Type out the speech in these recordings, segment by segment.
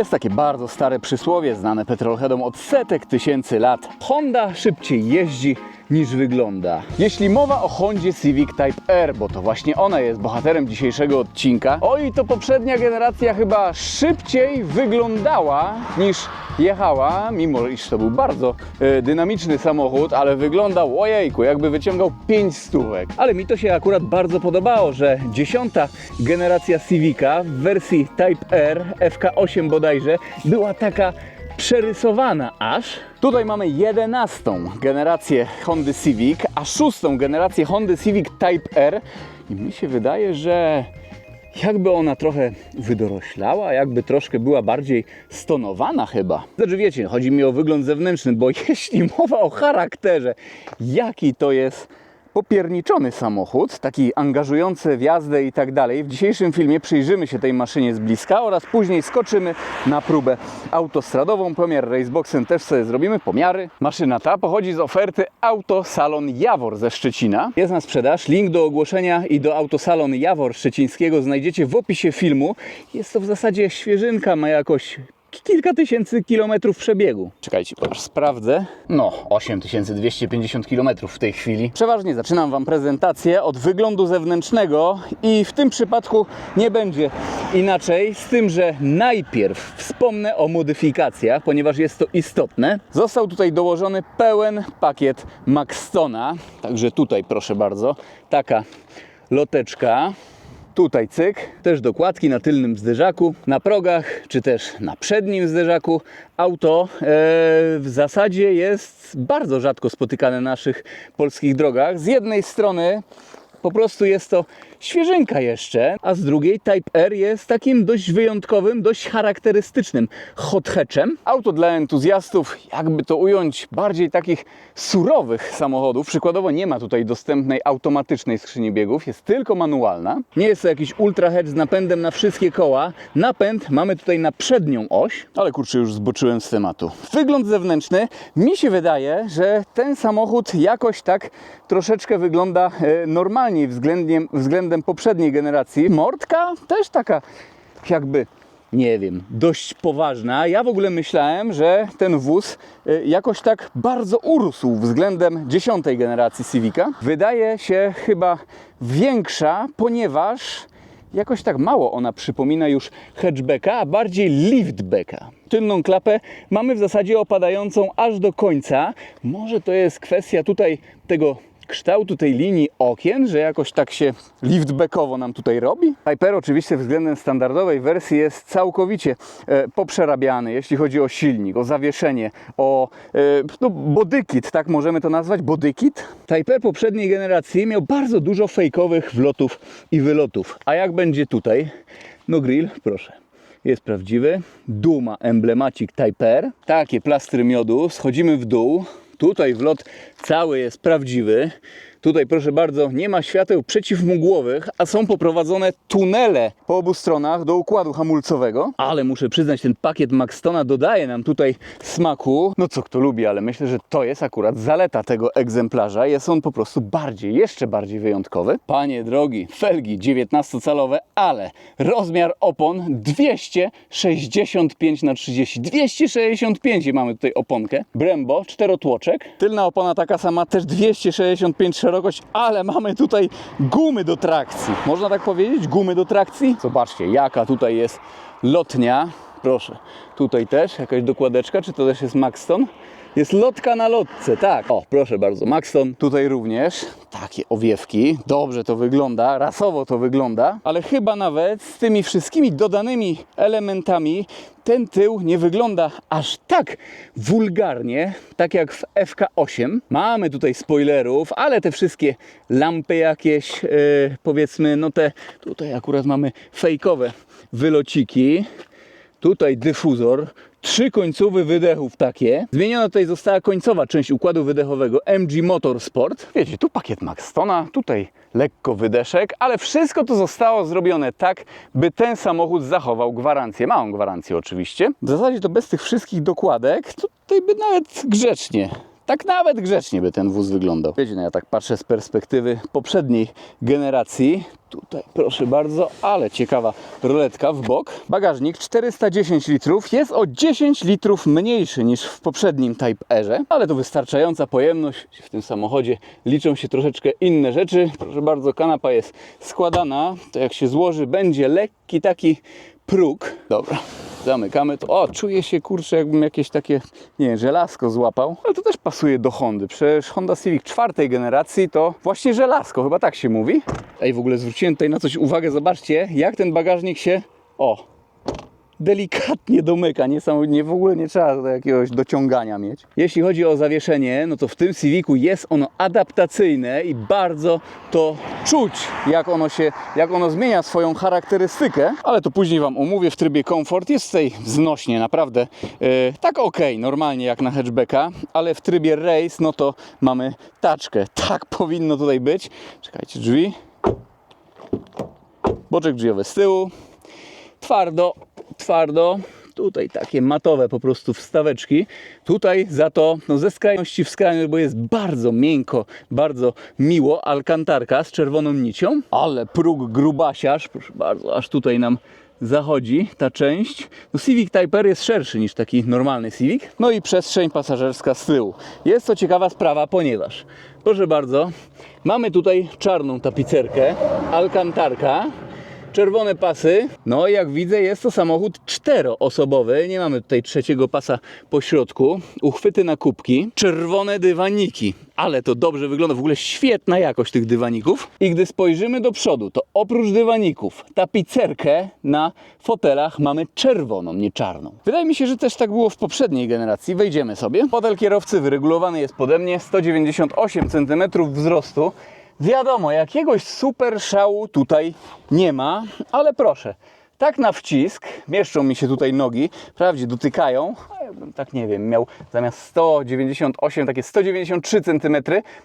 jest takie bardzo stare przysłowie, znane petrolheadom od setek tysięcy lat. Honda szybciej jeździ niż wygląda. Jeśli mowa o Hondzie Civic Type R, bo to właśnie ona jest bohaterem dzisiejszego odcinka, oj, to poprzednia generacja chyba szybciej wyglądała niż jechała, mimo iż to był bardzo dynamiczny samochód, ale wyglądał, ojejku, jakby wyciągał 5 stówek. Ale mi to się akurat bardzo podobało, że 10. generacja Civica w wersji Type R, FK8 bodajże, była taka przerysowana aż. Tutaj mamy 11. generację Hondy Civic, a 6. generację Hondy Civic Type R i mi się wydaje, że jakby ona trochę wydoroślała, jakby troszkę była bardziej stonowana chyba. Znaczy wiecie, chodzi mi o wygląd zewnętrzny, bo jeśli mowa o charakterze, jaki to jest popierniczony samochód, taki angażujący w jazdę i tak dalej. W dzisiejszym filmie przyjrzymy się tej maszynie z bliska oraz później skoczymy na próbę autostradową. Pomiar raceboxem też sobie zrobimy, pomiary. Maszyna ta pochodzi z oferty Autosalon Jawor ze Szczecina. Jest na sprzedaż, link do ogłoszenia i do Autosalon Jawor Szczecińskiego znajdziecie w opisie filmu. Jest to w zasadzie świeżynka, ma jakoś kilka tysięcy kilometrów przebiegu. Czekajcie, bo już sprawdzę. No, 8250 kilometrów w tej chwili. Przeważnie zaczynam Wam prezentację od wyglądu zewnętrznego i w tym przypadku nie będzie inaczej, z tym, że najpierw wspomnę o modyfikacjach, ponieważ jest to istotne. Został tutaj dołożony pełen pakiet Maxtona, także tutaj proszę bardzo, taka loteczka. Tutaj cyk, też dokładki na tylnym zderzaku, na progach, czy też na przednim zderzaku. Auto w zasadzie jest bardzo rzadko spotykane na naszych polskich drogach. Z jednej strony po prostu jest to świeżynka jeszcze, a z drugiej Type R jest takim dość wyjątkowym, dość charakterystycznym hot hatchem. Auto dla entuzjastów, jakby to ująć, bardziej takich surowych samochodów. Przykładowo nie ma tutaj dostępnej automatycznej skrzyni biegów, jest tylko manualna. Nie jest to jakiś ultra hatch z napędem na wszystkie koła. Napęd mamy tutaj na przednią oś, ale kurczę, już zboczyłem z tematu. Wygląd zewnętrzny, mi się wydaje, że ten samochód jakoś tak troszeczkę wygląda normalniej względem poprzedniej generacji. Mordka też taka jakby, nie wiem, dość poważna. Ja w ogóle myślałem, że ten wóz jakoś tak bardzo urósł względem 10. generacji Civica. Wydaje się chyba większa, ponieważ jakoś tak mało ona przypomina już hatchbacka, a bardziej liftbacka. Tylną klapę mamy w zasadzie opadającą aż do końca. Może to jest kwestia tutaj tego kształtu tej linii okien, że jakoś tak się liftbackowo nam tutaj robi. Type R oczywiście względem standardowej wersji jest całkowicie poprzerabiany, jeśli chodzi o silnik, o zawieszenie, o bodykit, tak możemy to nazwać, bodykit. Type R poprzedniej generacji miał bardzo dużo fejkowych wlotów i wylotów. A jak będzie tutaj? No grill, proszę. Jest prawdziwy. Dół ma emblemacik Type R. Takie plastry miodu. Schodzimy w dół. Tutaj wlot cały jest prawdziwy. Tutaj proszę bardzo, nie ma świateł przeciwmgłowych, a są poprowadzone tunele po obu stronach do układu hamulcowego. Ale muszę przyznać, ten pakiet Maxtona dodaje nam tutaj smaku. No co kto lubi, ale myślę, że to jest akurat zaleta tego egzemplarza. Jest on po prostu jeszcze bardziej wyjątkowy. Panie drogi, felgi 19-calowe, ale rozmiar opon 265×30. 265 i mamy tutaj oponkę. Brembo, czterotłoczek. Tylna opona taka sama, też 265 szerokość, ale mamy tutaj gumy do trakcji. Można tak powiedzieć? Gumy do trakcji? Zobaczcie, jaka tutaj jest lotnia. Proszę, tutaj też jakaś dokładeczka, czy to też jest Maxton? Jest lotka na lotce, tak. O, proszę bardzo, Maxton. Tutaj również takie owiewki. Dobrze to wygląda, rasowo to wygląda, ale chyba nawet z tymi wszystkimi dodanymi elementami ten tył nie wygląda aż tak wulgarnie, tak jak w FK8. Mamy tutaj spoilerów, ale te wszystkie lampy jakieś, powiedzmy, no te tutaj akurat mamy fejkowe wylociki. Tutaj dyfuzor, 3 końcówy wydechów takie. Zmieniona tutaj została końcowa część układu wydechowego MG Motorsport. Wiecie, tu pakiet Maxtona, tutaj lekko wydeszek, ale wszystko to zostało zrobione tak, by ten samochód zachował gwarancję. Małą gwarancję oczywiście. W zasadzie to bez tych wszystkich dokładek, tutaj by nawet grzecznie Tak nawet grzecznie by ten wóz wyglądał. Wiecie, no ja tak patrzę z perspektywy poprzedniej generacji. Tutaj proszę bardzo, ale ciekawa roletka w bok. Bagażnik 410 litrów, jest o 10 litrów mniejszy niż w poprzednim Type Rze, ale to wystarczająca pojemność w tym samochodzie. Liczą się troszeczkę inne rzeczy. Proszę bardzo, kanapa jest składana, to jak się złoży, będzie lekki taki próg. Dobra, zamykamy to. O, czuję się, kurczę, jakbym jakieś takie, nie wiem, żelazko złapał. Ale to też pasuje do Hondy. Przecież Honda Civic 4. generacji to właśnie żelazko, chyba tak się mówi. Ej, w ogóle zwróciłem tutaj na coś uwagę. Zobaczcie, jak ten bagażnik się, delikatnie domyka, nie, w ogóle nie trzeba do jakiegoś dociągania mieć. Jeśli chodzi o zawieszenie, no to w tym Civicu jest ono adaptacyjne i bardzo to czuć, jak ono zmienia swoją charakterystykę, ale to później Wam omówię w trybie komfort. Jest tutaj znośnie, naprawdę tak normalnie jak na hatchbacka, ale w trybie race, no to mamy taczkę. Tak powinno tutaj być. Czekajcie, drzwi. Boczek drzwiowy z tyłu. Twardo, tutaj takie matowe po prostu wstaweczki, tutaj za to ze skrajności w skrajność, bo jest bardzo miękko, bardzo miło, alkantarka z czerwoną nicią, ale próg grubasiarz, proszę bardzo, aż tutaj nam zachodzi ta część. No Civic Type R jest szerszy niż taki normalny Civic, no i przestrzeń pasażerska z tyłu. Jest to ciekawa sprawa, ponieważ, proszę bardzo, mamy tutaj czarną tapicerkę, alkantarka, czerwone pasy, no i jak widzę jest to samochód czteroosobowy, nie mamy tutaj trzeciego pasa po środku, uchwyty na kubki, czerwone dywaniki, ale to dobrze wygląda, w ogóle świetna jakość tych dywaników. I gdy spojrzymy do przodu, to oprócz dywaników, tapicerkę na fotelach mamy czerwoną, nie czarną. Wydaje mi się, że też tak było w poprzedniej generacji. Wejdziemy sobie. Fotel kierowcy wyregulowany jest pode mnie, 198 cm wzrostu. Wiadomo, jakiegoś super szału tutaj nie ma, ale proszę, tak na wcisk, mieszczą mi się tutaj nogi, wprawdzie dotykają, a jakbym tak nie wiem, miał zamiast 198, takie 193 cm,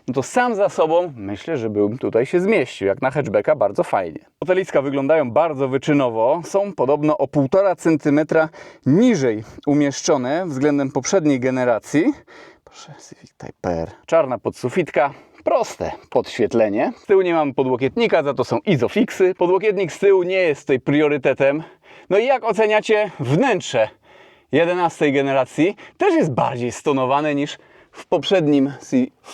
no to sam za sobą myślę, że bym tutaj się zmieścił, jak na hatchbacka, bardzo fajnie. Foteliska wyglądają bardzo wyczynowo, są podobno o 1,5 cm niżej umieszczone względem poprzedniej generacji. Proszę, Civic Type R, czarna podsufitka. Proste podświetlenie. Z tyłu nie mamy podłokietnika, za to są Isofixy. Podłokietnik z tyłu nie jest tutaj priorytetem. No i jak oceniacie wnętrze 11 generacji? Też jest bardziej stonowane niż w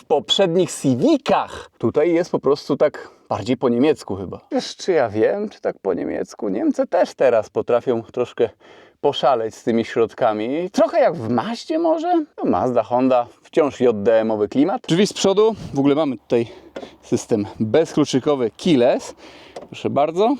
poprzednich Civicach. Tutaj jest po prostu tak bardziej po niemiecku chyba. Wiesz, czy ja wiem, czy tak po niemiecku? Niemcy też teraz potrafią troszkę poszaleć z tymi środkami. Trochę jak w Mazdzie może? No Mazda, Honda, wciąż JDM-owy klimat. Drzwi z przodu, w ogóle mamy tutaj system bezkluczykowy keyless. Proszę bardzo.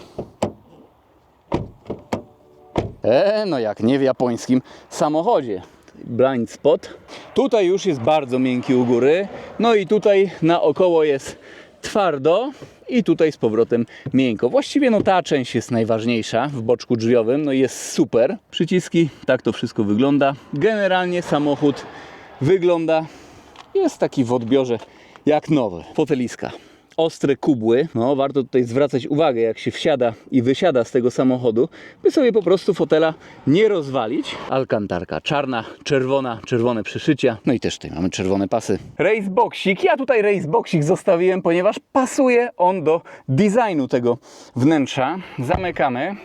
No jak nie w japońskim samochodzie. Blind spot. Tutaj już jest bardzo miękki u góry. No i tutaj naokoło jest twardo i tutaj z powrotem miękko. Właściwie no ta część jest najważniejsza w boczku drzwiowym, no jest super. Przyciski, tak to wszystko wygląda. Generalnie samochód wygląda, jest taki w odbiorze jak nowy. Foteliska. Ostre kubły, no warto tutaj zwracać uwagę, jak się wsiada i wysiada z tego samochodu, by sobie po prostu fotela nie rozwalić. Alkantarka czarna, czerwona, czerwone przyszycia, no i też tutaj mamy czerwone pasy. Raceboxik, ja tutaj raceboxik zostawiłem, ponieważ pasuje on do designu tego wnętrza. Zamykamy.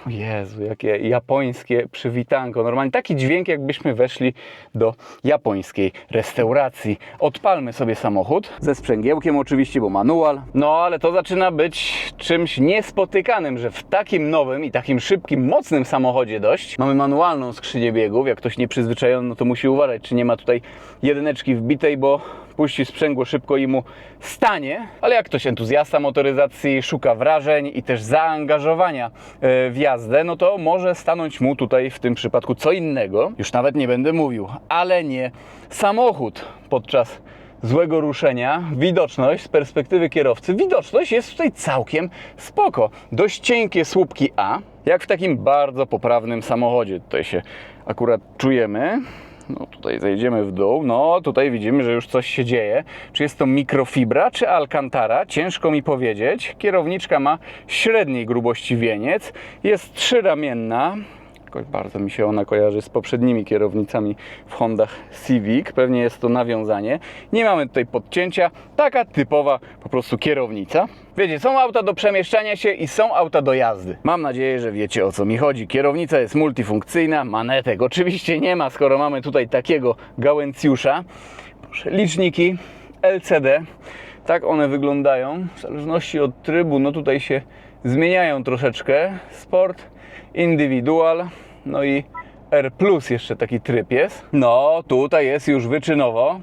O Jezu, jakie japońskie przywitanko. Normalnie taki dźwięk, jakbyśmy weszli do japońskiej restauracji. Odpalmy sobie samochód. Ze sprzęgiełkiem oczywiście, bo manual. No ale to zaczyna być czymś niespotykanym, że w takim nowym i takim szybkim, mocnym samochodzie dość. Mamy manualną skrzynię biegów. Jak ktoś nieprzyzwyczajony, no to musi uważać, czy nie ma tutaj jedyneczki wbitej, bo puści sprzęgło szybko i mu stanie, ale jak ktoś entuzjasta motoryzacji, szuka wrażeń i też zaangażowania w jazdę, no to może stanąć mu tutaj w tym przypadku co innego. Już nawet nie będę mówił, ale nie samochód podczas złego ruszenia. Widoczność z perspektywy kierowcy, widoczność jest tutaj całkiem spoko. Dość cienkie słupki A, jak w takim bardzo poprawnym samochodzie. Tutaj się akurat czujemy. No tutaj zejdziemy w dół, no tutaj widzimy, że już coś się dzieje. Czy jest to mikrofibra, czy alcantara? Ciężko mi powiedzieć. Kierowniczka ma średniej grubości wieniec, jest trzyramienna. Jakoś bardzo mi się ona kojarzy z poprzednimi kierownicami w Hondach Civic. Pewnie jest to nawiązanie. Nie mamy tutaj podcięcia. Taka typowa po prostu kierownica. Wiecie, są auta do przemieszczania się i są auta do jazdy. Mam nadzieję, że wiecie, o co mi chodzi. Kierownica jest multifunkcyjna, manetek oczywiście nie ma, skoro mamy tutaj takiego gałęcjusza. Proszę, liczniki LCD. Tak one wyglądają. W zależności od trybu, no tutaj się zmieniają troszeczkę. Sport, Individual, no i R+, jeszcze taki tryb jest. No, tutaj jest już wyczynowo.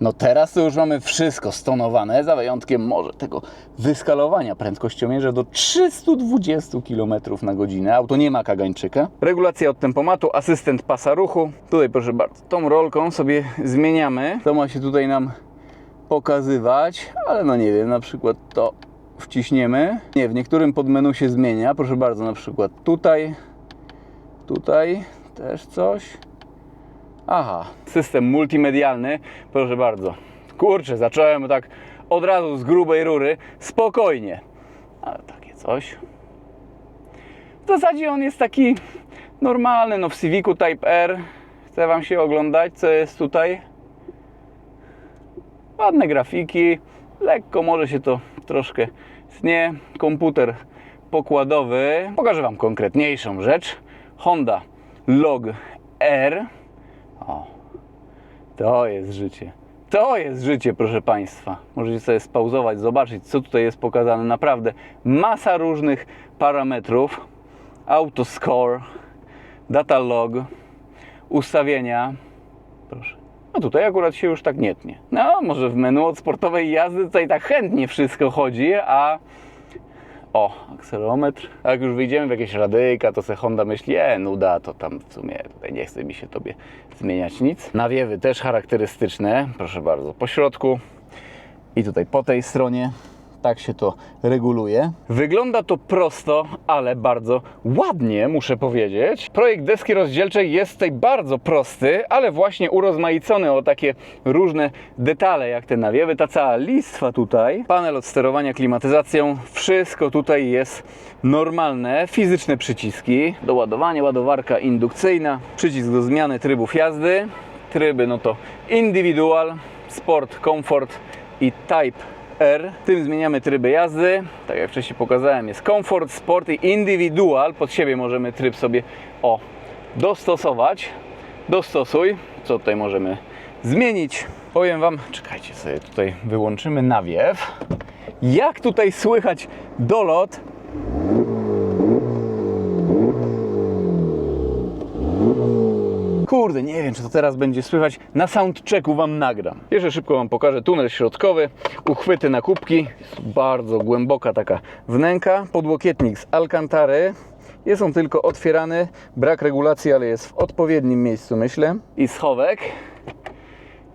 No teraz to już mamy wszystko stonowane, za wyjątkiem może tego wyskalowania prędkościomierza do 320 km na godzinę. Auto nie ma kagańczyka. Regulacja od tempomatu, asystent pasa ruchu. Tutaj proszę bardzo, tą rolką sobie zmieniamy. To ma się tutaj nam pokazywać, ale no nie wiem, na przykład to wciśniemy. Nie, w niektórym podmenu się zmienia. Proszę bardzo, na przykład tutaj też coś. Aha, system multimedialny, proszę bardzo. Kurczę, zacząłem tak od razu z grubej rury, spokojnie. Ale takie coś. W zasadzie on jest taki normalny, no w Civicu Type R. Chcę Wam się oglądać, co jest tutaj. Ładne grafiki, lekko może się to troszkę tnie. Komputer pokładowy. Pokażę Wam konkretniejszą rzecz. Honda Log R. O, to jest życie. To jest życie, proszę Państwa. Możecie sobie spauzować, zobaczyć, co tutaj jest pokazane. Naprawdę masa różnych parametrów. Auto score, data log, ustawienia. Proszę. No tutaj akurat się już tak nie tnie. No, może w menu od sportowej jazdy tutaj tak chętnie wszystko chodzi, a... O, akselometr. A jak już wyjdziemy w jakieś radyjka, to se Honda myśli, nuda, to tam w sumie tutaj nie chce mi się tobie zmieniać nic. Nawiewy też charakterystyczne, proszę bardzo, po środku i tutaj po tej stronie. Tak się to reguluje. Wygląda to prosto, ale bardzo ładnie, muszę powiedzieć. Projekt deski rozdzielczej jest tutaj bardzo prosty, ale właśnie urozmaicony o takie różne detale, jak te nawiewy, ta cała listwa tutaj. Panel od sterowania klimatyzacją, wszystko tutaj jest normalne. Fizyczne przyciski, doładowanie, ładowarka indukcyjna, przycisk do zmiany trybów jazdy. Tryby no to Individual, Sport, Comfort i Type R. Tym zmieniamy tryby jazdy. Tak jak wcześniej pokazałem, jest Comfort, Sport i Individual. Pod siebie możemy tryb sobie dostosować. Dostosuj. Co tutaj możemy zmienić? Powiem Wam, czekajcie, sobie tutaj wyłączymy nawiew. Jak tutaj słychać dolot. Kurde, nie wiem, czy to teraz będzie słychać. Na soundchecku Wam nagram. Jeszcze szybko Wam pokażę tunel środkowy, uchwyty na kubki. Jest bardzo głęboka taka wnęka. Podłokietnik z Alcantary. Jest on tylko otwierany. Brak regulacji, ale jest w odpowiednim miejscu, myślę. I schowek.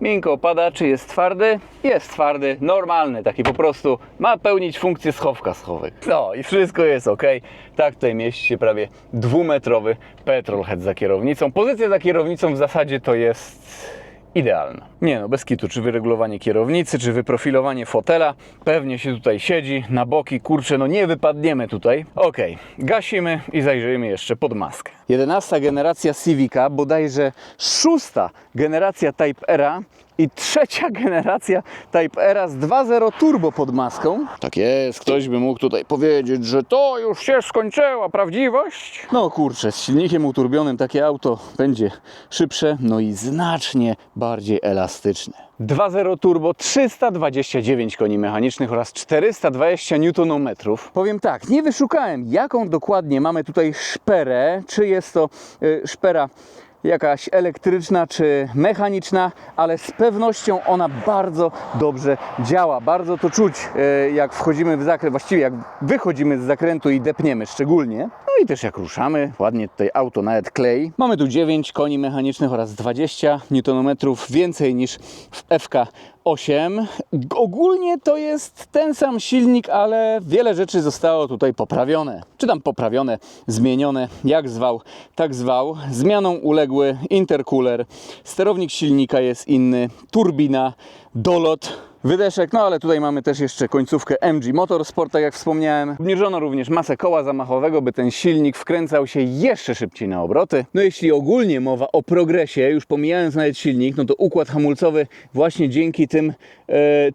Miękko opada, czy jest twardy? Jest twardy, normalny, taki po prostu ma pełnić funkcję schowka schowek. No i wszystko jest ok. Tak tutaj mieści się prawie 2-metrowy petrolhead za kierownicą. Pozycja za kierownicą w zasadzie to jest idealna. Nie no, bez kitu, czy wyregulowanie kierownicy, czy wyprofilowanie fotela. Pewnie się tutaj siedzi, na boki, kurczę, no nie wypadniemy tutaj. Ok, gasimy i zajrzyjmy jeszcze pod maskę. 11. generacja Civica, bodajże 6. generacja Type R'a i 3. generacja Type R'a z 2.0 turbo pod maską. Tak jest, ktoś by mógł tutaj powiedzieć, że to już się skończyła prawdziwość. No kurczę, z silnikiem uturbionym takie auto będzie szybsze, no i znacznie bardziej elastyczne. 2.0 turbo, 329 koni mechanicznych oraz 420 Nm. Powiem tak, nie wyszukałem, jaką dokładnie mamy tutaj szperę, czy jest to szpera jakaś elektryczna czy mechaniczna, ale z pewnością ona bardzo dobrze działa. Bardzo to czuć, jak wchodzimy w zakręt, właściwie jak wychodzimy z zakrętu i depniemy szczególnie. No i też jak ruszamy, ładnie tutaj auto nawet klei. Mamy tu 9 koni mechanicznych oraz 20 Nm więcej niż w FK8. Ogólnie to jest ten sam silnik, ale wiele rzeczy zostało tutaj poprawione. Czy tam poprawione, zmienione, jak zwał, tak zwał. Zmianą uległy intercooler, sterownik silnika jest inny, turbina, dolot, wydeszek, no ale tutaj mamy też jeszcze końcówkę MG Motorsport, tak jak wspomniałem. Obniżono również masę koła zamachowego, by ten silnik wkręcał się jeszcze szybciej na obroty. No jeśli ogólnie mowa o progresie, już pomijając nawet silnik, no to układ hamulcowy właśnie dzięki tym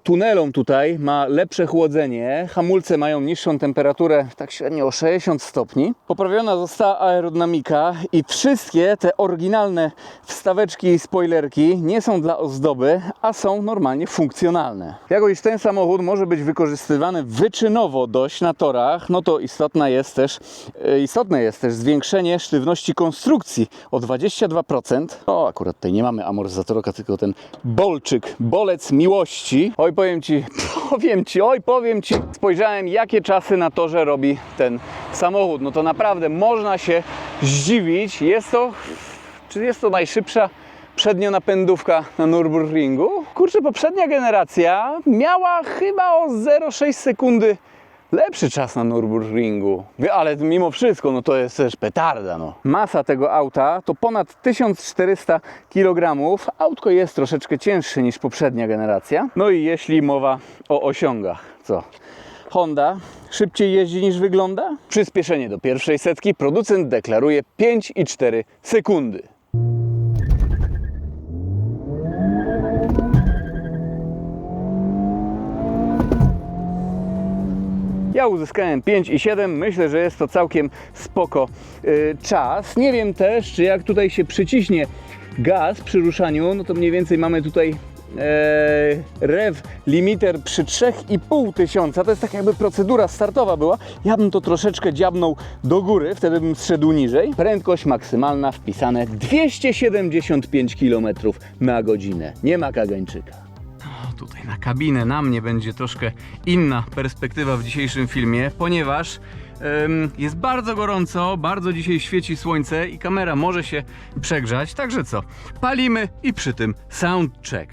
tunelom tutaj ma lepsze chłodzenie. Hamulce mają niższą temperaturę, tak średnio o 60 stopni. Poprawiona została aerodynamika i wszystkie te oryginalne wstaweczki i spoilerki nie są dla ozdoby, a są normalnie funkcjonalne. Jako iż ten samochód może być wykorzystywany wyczynowo dość na torach, no to istotne jest też zwiększenie sztywności konstrukcji o 22%. O, akurat tutaj nie mamy amortyzatorka, tylko ten bolczyk, bolec miłości. Oj, powiem ci, spojrzałem, jakie czasy na torze robi ten samochód. No to naprawdę można się zdziwić. Czy jest to najszybsza przednionapędówka na Nürburgringu? Kurczę, poprzednia generacja miała chyba o 0,6 sekundy lepszy czas na Nürburgringu. Ale mimo wszystko, no to jest też petarda, no. Masa tego auta to ponad 1400 kg. Autko jest troszeczkę cięższe niż poprzednia generacja. No i jeśli mowa o osiągach, co? Honda szybciej jeździ niż wygląda? Przyspieszenie do pierwszej setki producent deklaruje 5,4 sekundy. Ja uzyskałem 5,7, myślę, że jest to całkiem spoko czas. Nie wiem też, czy jak tutaj się przyciśnie gaz przy ruszaniu, no to mniej więcej mamy tutaj rev limiter przy 3500. To jest tak jakby procedura startowa była. Ja bym to troszeczkę dziabnął do góry, wtedy bym zszedł niżej. Prędkość maksymalna wpisane 275 km na godzinę. Nie ma kagańczyka. Tutaj na kabinę, na mnie będzie troszkę inna perspektywa w dzisiejszym filmie, ponieważ jest bardzo gorąco, bardzo dzisiaj świeci słońce i kamera może się przegrzać, także co? Palimy i przy tym soundcheck.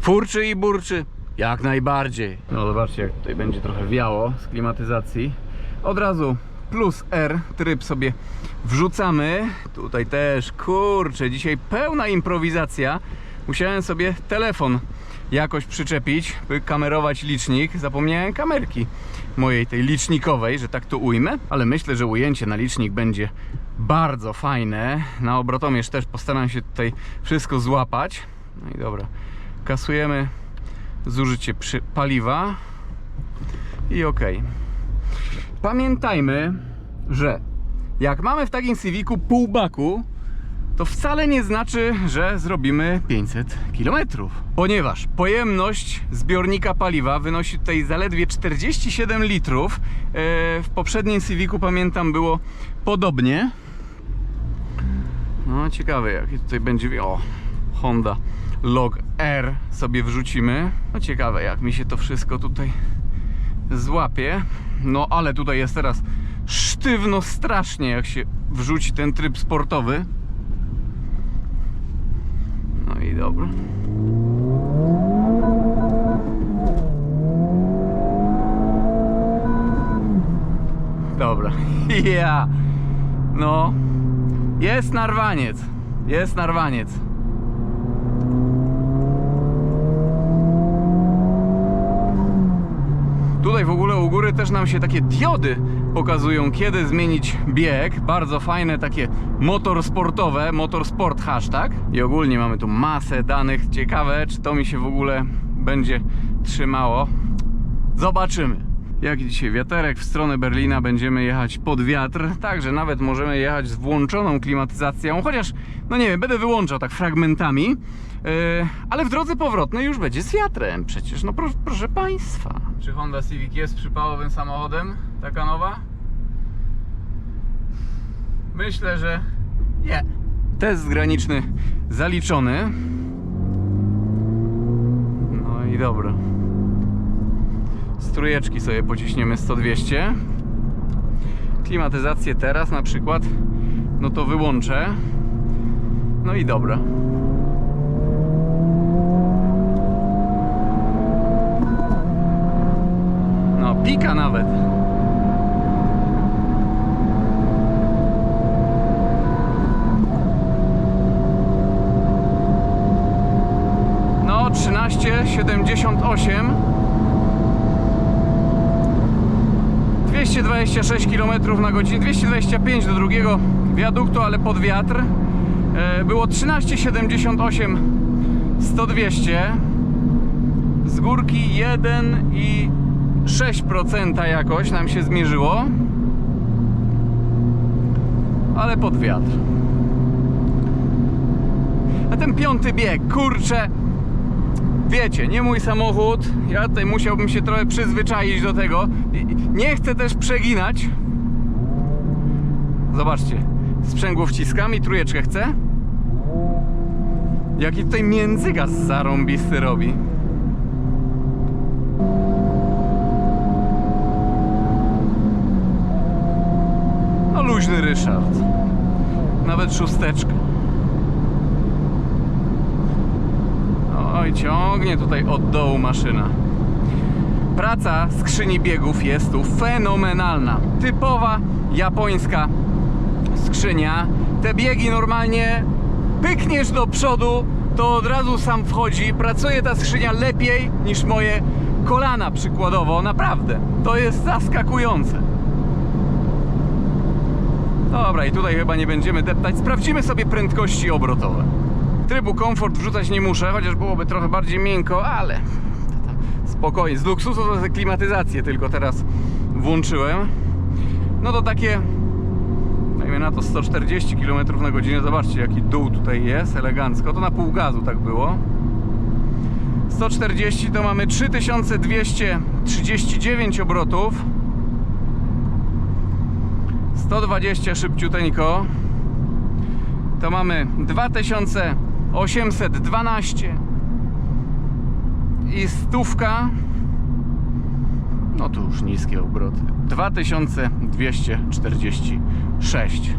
Furczy i burczy, jak najbardziej. No zobaczcie, jak tutaj będzie trochę wiało z klimatyzacji. Od razu plus R tryb sobie wrzucamy. Tutaj też, kurczę, dzisiaj pełna improwizacja. Musiałem sobie telefon jakoś przyczepić, by kamerować licznik. Zapomniałem kamerki mojej, tej licznikowej, że tak to ujmę. Ale myślę, że ujęcie na licznik będzie bardzo fajne. Na obrotomierz też postaram się tutaj wszystko złapać. No i dobra. Kasujemy zużycie paliwa i ok. Pamiętajmy, że jak mamy w takim Civicu pół baku, to wcale nie znaczy, że zrobimy 500 km, ponieważ pojemność zbiornika paliwa wynosi tutaj zaledwie 47 litrów. W poprzednim Civicu, pamiętam, było podobnie. No ciekawe, jak tutaj będzie. O, Honda Log R sobie wrzucimy. No ciekawe, jak mi się to wszystko tutaj złapie. No ale tutaj jest teraz sztywno strasznie, jak się wrzuci ten tryb sportowy. No i dobra. Dobra. Ja. No. Jest narwaniec. Jest narwaniec. Tutaj w ogóle u góry też nam się takie diody pokazują, kiedy zmienić bieg. Bardzo fajne, takie motorsportowe, motorsport hashtag. I ogólnie mamy tu masę danych. Ciekawe, czy to mi się w ogóle będzie trzymało. Zobaczymy. Jak dzisiaj wiaterek, w stronę Berlina będziemy jechać pod wiatr, także nawet możemy jechać z włączoną klimatyzacją, chociaż, no nie wiem, będę wyłączał tak fragmentami, ale w drodze powrotnej już będzie z wiatrem przecież, no proszę Państwa. Czy Honda Civic jest przypałowym samochodem, taka nowa? Myślę, że nie. Test graniczny zaliczony. No i dobra. Z trójeczki sobie pociśniemy 100-200. Klimatyzację teraz na przykład, no to wyłączę. No i dobra. No, pika nawet. No, 13,78. 226 km na godzinę, 225 do drugiego wiaduktu, ale pod wiatr. Było 13,78 100-200. Z górki 1,6% jakoś nam się zmierzyło, ale pod wiatr. A ten piąty bieg, kurczę, wiecie, nie mój samochód, ja tutaj musiałbym się trochę przyzwyczaić do tego. Nie chcę też przeginać. Zobaczcie, sprzęgło wciskam i trójeczkę chcę. Jaki tutaj międzygaz zarąbisty robi. No luźny Ryszard. Nawet szósteczka. Oj, ciągnie tutaj od dołu maszyna. Praca skrzyni biegów jest tu fenomenalna. Typowa japońska skrzynia. Te biegi normalnie pykniesz do przodu, to od razu sam wchodzi. Pracuje ta skrzynia lepiej niż moje kolana przykładowo. Naprawdę. To jest zaskakujące. Dobra, i tutaj chyba nie będziemy deptać. Sprawdzimy sobie prędkości obrotowe. Trybu komfort wrzucać nie muszę, chociaż byłoby trochę bardziej miękko, ale spokojnie. Z luksusu to klimatyzację tylko teraz włączyłem. No to takie, dajmy na to 140 km na godzinę. Zobaczcie, jaki dół tutaj jest, elegancko. To na pół gazu tak było. 140 to mamy 3239 obrotów. 120 szybciuteńko. To mamy 2812 i stówka. No to już niskie obroty. 2246.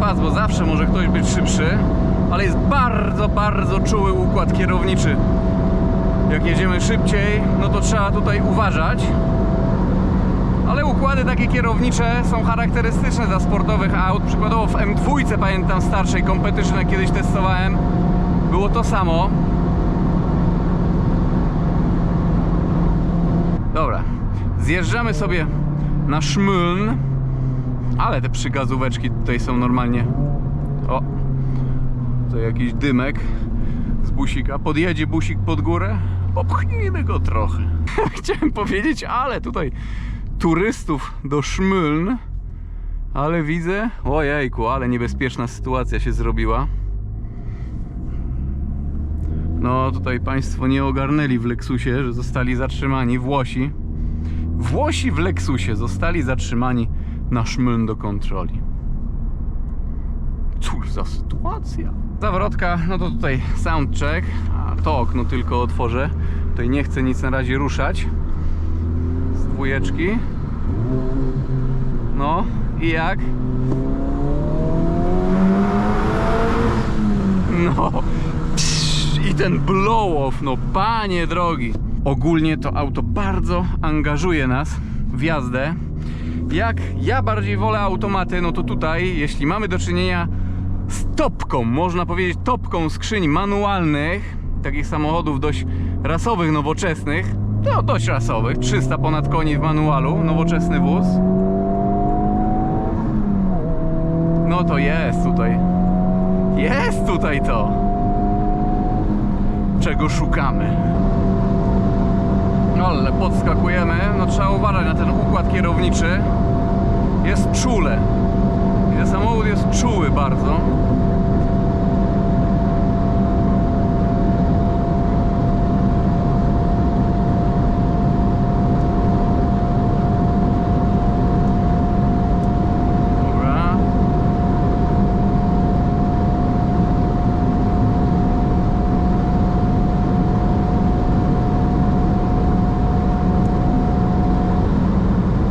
Pas, bo zawsze może ktoś być szybszy, ale jest bardzo, bardzo czuły układ kierowniczy. Jak jedziemy szybciej, no to trzeba tutaj uważać. Ale układy takie kierownicze są charakterystyczne dla sportowych aut. Przykładowo w M2, pamiętam, starszej Competition, jak kiedyś testowałem, było to samo. Dobra, zjeżdżamy sobie na Szmuln. Ale te przygazóweczki tutaj są normalnie. O, to jakiś dymek z busika. Podjedzie busik pod górę, popchnijmy go trochę. Chciałem powiedzieć, ale tutaj turystów do Szmuln. Ale widzę, ojejku, ale niebezpieczna sytuacja się zrobiła. No tutaj państwo nie ogarnęli w Lexusie, że zostali zatrzymani Włosi. Włosi w Lexusie zostali zatrzymani na Szmuln do kontroli. Cóż za sytuacja. Zawrotka, no to tutaj soundcheck. A to okno tylko otworzę. Tutaj nie chcę nic na razie ruszać. Z dwójeczki. No i jak? No i ten blow-off, no panie drogi. Ogólnie to auto bardzo angażuje nas w jazdę. Jak ja bardziej wolę automaty, no to tutaj, jeśli mamy do czynienia z topką, można powiedzieć topką skrzyń manualnych, takich samochodów dość rasowych, nowoczesnych, no dość rasowych, 300 ponad koni w manualu, nowoczesny wóz. No to jest tutaj to, czego szukamy. Ale podskakujemy, no trzeba uważać na ten układ kierowniczy. Jest czule. Ten samochód jest czuły bardzo. Dobra.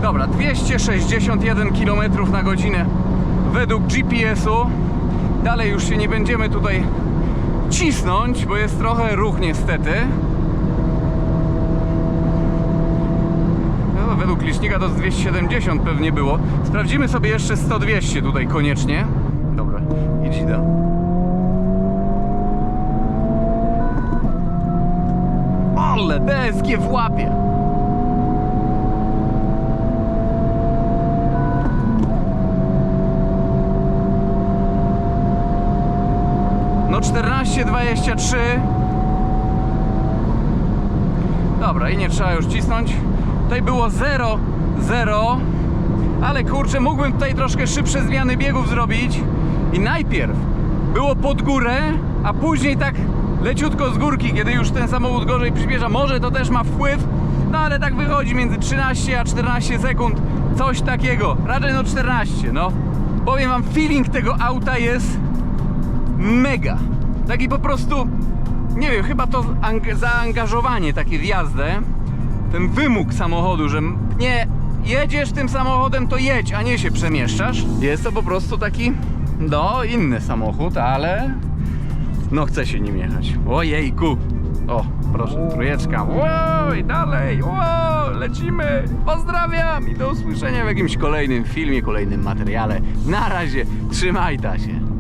Dobra, 261 km na godzinę według GPS-u. Dalej już się nie będziemy tutaj cisnąć, bo jest trochę ruch niestety. No, według licznika to z 270 pewnie było. Sprawdzimy sobie jeszcze 100-200 tutaj koniecznie. Dobra, idź da. Ale DSG w łapie. No 14,23. Dobra, i nie trzeba już cisnąć. Tutaj było 0,0. Ale kurczę, mógłbym tutaj troszkę szybsze zmiany biegów zrobić. I najpierw było pod górę, a później tak leciutko z górki, kiedy już ten samochód gorzej przyspiesza. Może to też ma wpływ, no ale tak wychodzi między 13 a 14 sekund. Coś takiego, raczej no 14, no. Powiem wam, feeling tego auta jest mega. Taki po prostu, nie wiem, chyba to zaangażowanie takie w jazdę, ten wymóg samochodu, że nie jedziesz tym samochodem, to jedź, a nie się przemieszczasz. Jest to po prostu taki, no, inny samochód, ale no chce się nim jechać. Ojejku. O, proszę, trójeczka. Wow, i dalej. Wow, lecimy. Pozdrawiam i do usłyszenia w jakimś kolejnym filmie, kolejnym materiale. Na razie, trzymaj ta się.